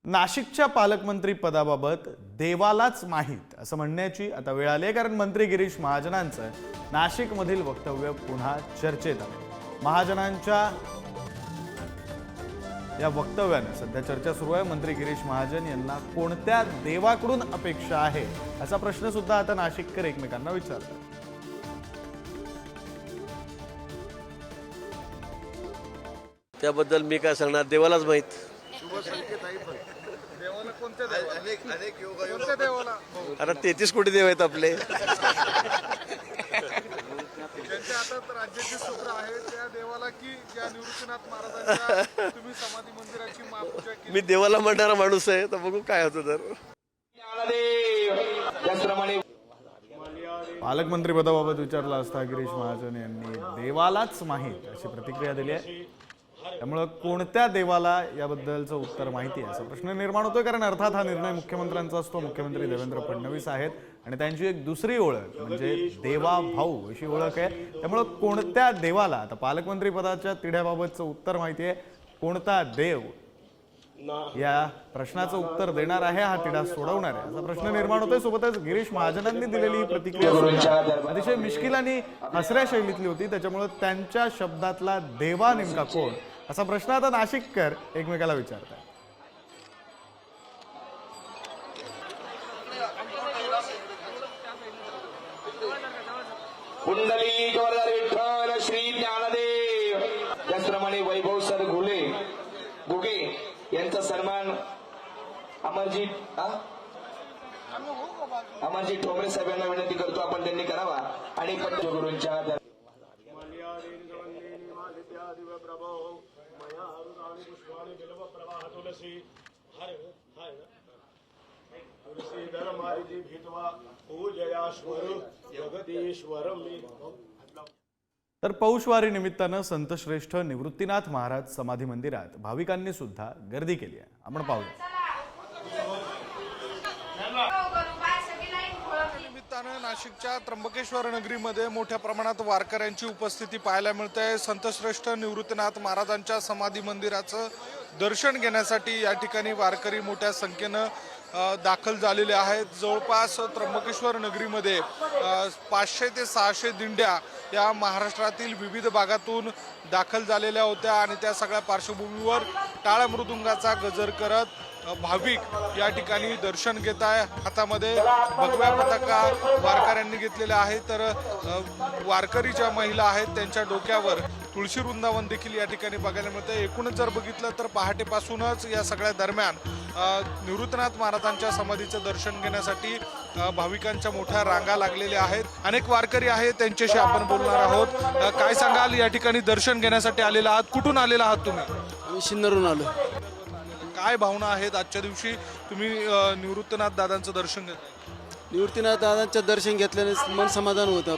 नाशिकच्या पालकमंत्री पदाबाबत देवालाच माहीत असं म्हणण्याची आता वेळ आली आहे, कारण मंत्री गिरीश महाजनांचं नाशिकमधील वक्तव्य पुन्हा चर्चेत आलं। महाजनांच्या या वक्तव्याने सध्या चर्चा सुरू आहे। मंत्री गिरीश महाजन यांना कोणत्या देवाकडून अपेक्षा आहे असा प्रश्न सुद्धा आता नाशिककर एकमेकांना विचारतात। त्याबद्दल मी काय सांगणार, देवालाच माहित। आता 33 कोटी देव आहेत आपले। राज्याचे सूत्र आहे त्या देवाला की ज्या निवृत्तीनाथ महाराजांच्या तुम्ही समाधी मंदिराची महापूजा केली। मी देवाला म्हणणारा माणूस आहे, तर बघू काय होतं। तर पालकमंत्री पदाबाबत विचारला असता गिरीश महाजन यांनी देवालाच माहीत अशी प्रतिक्रिया दिली आहे। त्यामुळे कोणत्या देवाला याबद्दलचं उत्तर माहिती आहे असा प्रश्न निर्माण होतोय, कारण अर्थात हा निर्णय मुख्यमंत्र्यांचा असतो। मुख्यमंत्री देवेंद्र फडणवीस आहेत आणि त्यांची एक दुसरी ओळख म्हणजे देवा भाऊ अशी ओळख आहे। त्यामुळे कोणत्या देवाला, आता पालकमंत्री पदाच्या तिढ्याबाबतचं उत्तर माहिती आहे, कोणता देव या प्रश्नाचं उत्तर देणार आहे, हा तिढा सोडवणार आहे असा प्रश्न निर्माण होतोय। सोबतच गिरीश महाजनांनी दिलेली ही प्रतिक्रिया अतिशय मिश्किल आणि हसऱ्या शैलीतली होती। त्याच्यामुळे त्यांच्या शब्दातला देवा नेमका कोण असा प्रश्न आता नाशिककर एकमेकाला विचारतात। कुंडली गोरदार विठ्ठल श्री ज्ञानदेव, त्याचप्रमाणे वैभव सर गुगे यांचा सन्मान अमरजीत ठोंबरे साहेबांना विनंती करतो आपण त्यांनी करावा। आणि गुरूंच्या तर पौषवारी निमित्तानं संतश्रेष्ठ निवृत्तीनाथ महाराज समाधी मंदिरात भाविकांनी सुद्धा गर्दी केली आहे। आपण पाहूया। निमित्तानं नाशिकच्या त्र्यंबकेश्वर नगरीमध्ये मोठ्या प्रमाणात वारकऱ्यांची उपस्थिती पाहायला मिळते। संतश्रेष्ठ निवृत्तीनाथ महाराजांच्या समाधी मंदिराचं दर्शन घेण्यासाठी या ठिकाणी वारकरी मोठ्या संख्येनं दाखल झालेले आहेत। जवळपास त्र्यंबकेश्वर नगरीमध्ये 500 ते 600 दिंड्या या महाराष्ट्रातील विविध भागातून दाखल झालेल्या होत्या आणि त्या सगळ्या पार्श्वभूमीवर टाळ मृदुंगाचा गजर करत भाविक या ठिकाणी दर्शन घेत आहे। हातामध्ये भगव्या पताका वारकऱ्यांनी घेतलेल्या आहेत, तर वारकरी ज्या महिला आहेत त्यांच्या डोक्यावर तुळशी वृंदावन देखील या ठिकाणी बघायला मिळतं। एकूणच जर बघितलं तर पहाटेपासूनच या सगळ्या दरम्यान निवृत्तीनाथ महाराजांच्या समाधीचं दर्शन घेण्यासाठी भाविकांच्या मोठ्या रांगा लागलेल्या आहेत। अनेक वारकरी आहेत, त्यांच्याशी आपण बोलणार आहोत। काय सांगाल, या ठिकाणी दर्शन घेण्यासाठी आलेला आहात, कुठून आलेला आहात तुम्ही? आम्ही सिन्नरहून आलो। काय भावना आहेत आजच्या दिवशी तुम्ही निवृत्तीनाथ दादांचं दर्शन घेता? निवृत्तीनाथ दादांचं दर्शन घेतल्याने मन समाधान होतं,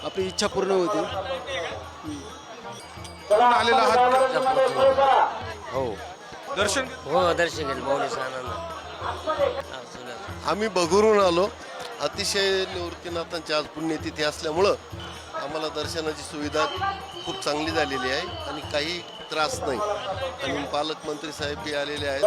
आपली इच्छा पूर्ण होते। कुठून आलेला आहात? हो दर्शन हो दर्शन घेतलं माऊली साहेबांना। आम्ही बघून आलो। अतिशय निवृत्तीनाथांची आज पुण्यतिथी असल्यामुळं आम्हाला दर्शनाची सुविधा खूप चांगली झालेली आहे आणि काही त्रास नाही। आणि पालकमंत्री साहेब बी आलेले आहेत।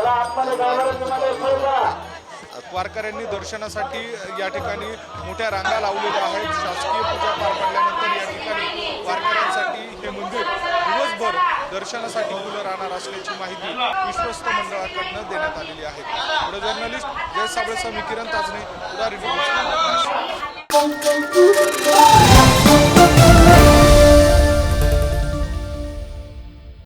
वारकऱ्यांनी दर्शनासाठी या ठिकाणी मोठ्या रांगा लावलेल्या आहेत। शासकीय पूजा पार पडल्यानंतर या ठिकाणी वारकऱ्यांसाठी हे मंदिर दिवसभर दर्शनासाठी खुलं राहणार असल्याची माहिती विश्वस्त मंडळाकडनं देण्यात आलेली आहे। जर्नलिस्ट जय साबळेसह मी किरण ताजने, उदा रिपोर्ट।